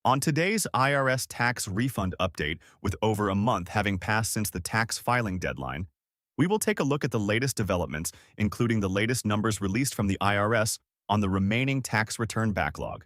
On today's IRS tax refund update, with over a month having passed since the tax filing deadline, we will take a look at the latest developments, including the latest numbers released from the IRS on the remaining tax return backlog.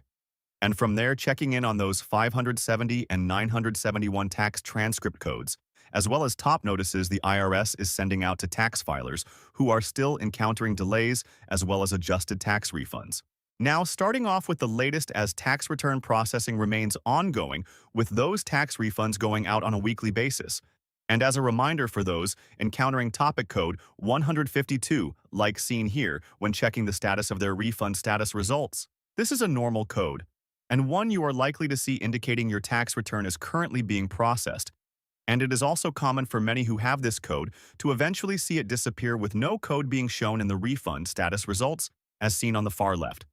And from there, checking in on those 570 and 971 tax transcript codes, as well as top notices the IRS is sending out to tax filers who are still encountering delays as well as adjusted tax refunds. Now, starting off with the latest as tax return processing remains ongoing, with those tax refunds going out on a weekly basis. And as a reminder for those encountering topic code 152, like seen here when checking the status of their refund status results, this is a normal code, and one you are likely to see indicating your tax return is currently being processed. And it is also common for many who have this code to eventually see it disappear with no code being shown in the refund status results, as seen on the far left.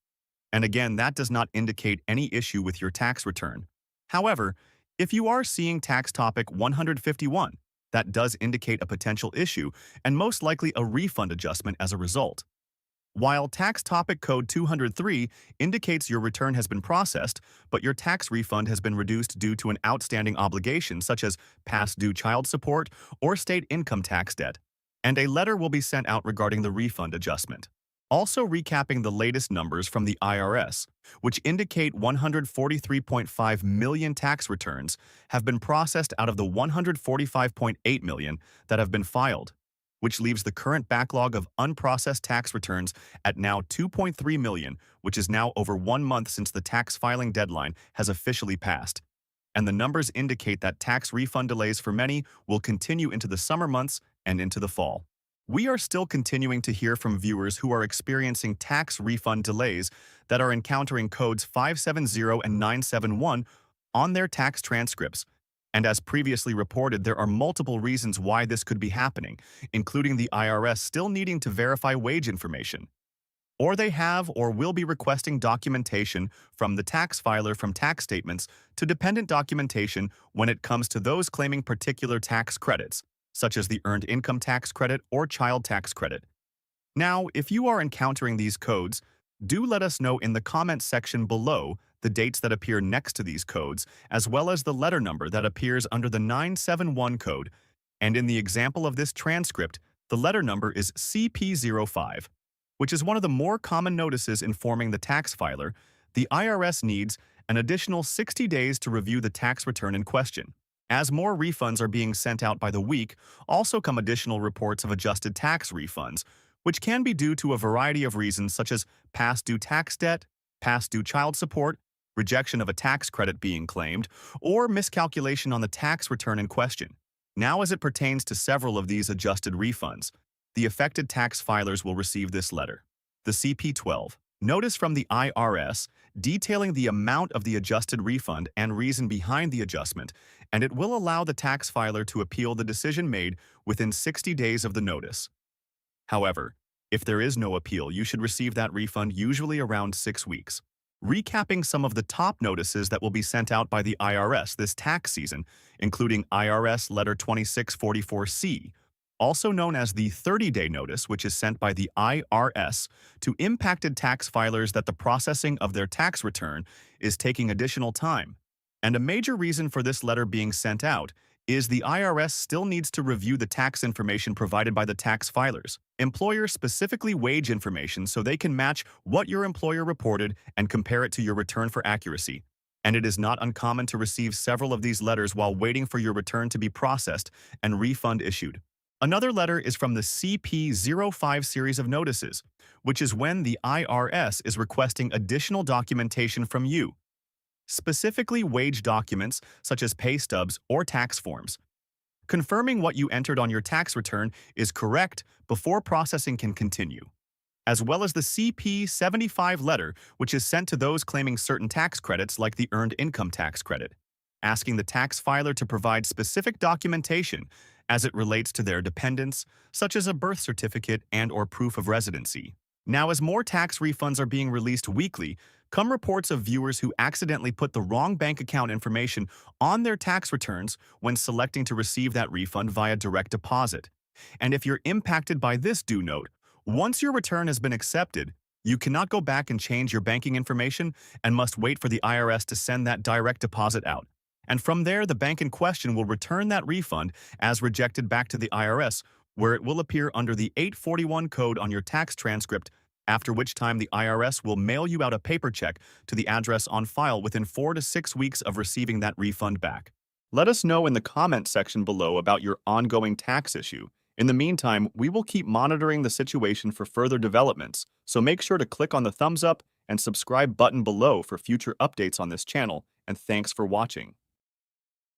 And again, that does not indicate any issue with your tax return. However, if you are seeing tax topic 151, that does indicate a potential issue and most likely a refund adjustment as a result. While tax topic code 203 indicates your return has been processed, but your tax refund has been reduced due to an outstanding obligation such as past due child support or state income tax debt, and a letter will be sent out regarding the refund adjustment. Also recapping the latest numbers from the IRS, which indicate 143.5 million tax returns have been processed out of the 145.8 million that have been filed, which leaves the current backlog of unprocessed tax returns at now 2.3 million, which is now over 1 month since the tax filing deadline has officially passed. And the numbers indicate that tax refund delays for many will continue into the summer months and into the fall. We are still continuing to hear from viewers who are experiencing tax refund delays that are encountering codes 570 and 971 on their tax transcripts. And as previously reported, there are multiple reasons why this could be happening, including the IRS still needing to verify wage information. Or they have or will be requesting documentation from the tax filer from tax statements to dependent documentation when it comes to those claiming particular tax credits, such as the Earned Income Tax Credit or Child Tax Credit. Now, if you are encountering these codes, do let us know in the comments section below the dates that appear next to these codes, as well as the letter number that appears under the 971 code. And in the example of this transcript, the letter number is CP05, which is one of the more common notices informing the tax filer. The IRS needs an additional 60 days to review the tax return in question. As more refunds are being sent out by the week, also come additional reports of adjusted tax refunds, which can be due to a variety of reasons such as past due tax debt, past due child support, rejection of a tax credit being claimed, or miscalculation on the tax return in question. Now, as it pertains to several of these adjusted refunds, the affected tax filers will receive this letter, the CP12. Notice from the IRS detailing the amount of the adjusted refund and reason behind the adjustment, and it will allow the tax filer to appeal the decision made within 60 days of the notice. However, if there is no appeal, you should receive that refund usually around 6 weeks. Recapping some of the top notices that will be sent out by the IRS this tax season, including IRS Letter 2644C, also known as the 30-day notice, which is sent by the IRS to impacted tax filers that the processing of their tax return is taking additional time. And a major reason for this letter being sent out is the IRS still needs to review the tax information provided by the tax filers, employer-specifically wage information, so they can match what your employer reported and compare it to your return for accuracy. And it is not uncommon to receive several of these letters while waiting for your return to be processed and refund issued. Another letter is from the CP05 series of notices, which is when the IRS is requesting additional documentation from you, specifically wage documents such as pay stubs or tax forms, confirming what you entered on your tax return is correct before processing can continue, as well as the CP75 letter, which is sent to those claiming certain tax credits like the Earned Income Tax Credit, asking the tax filer to provide specific documentation as it relates to their dependents, such as a birth certificate and/or proof of residency. Now, as more tax refunds are being released weekly, come reports of viewers who accidentally put the wrong bank account information on their tax returns when selecting to receive that refund via direct deposit. And if you're impacted by this, do note, once your return has been accepted, You cannot go back and change your banking information and must wait for the IRS to send that direct deposit out. And from there, the bank in question will return that refund as rejected back to the IRS, where it will appear under the 841 code on your tax transcript, after which time the IRS will mail you out a paper check to the address on file within 4 to 6 weeks of receiving that refund back. Let us know in the comment section below about your ongoing tax issue. In the meantime, we will keep monitoring the situation for further developments, so make sure to click on the thumbs up and subscribe button below for future updates on this channel, and thanks for watching.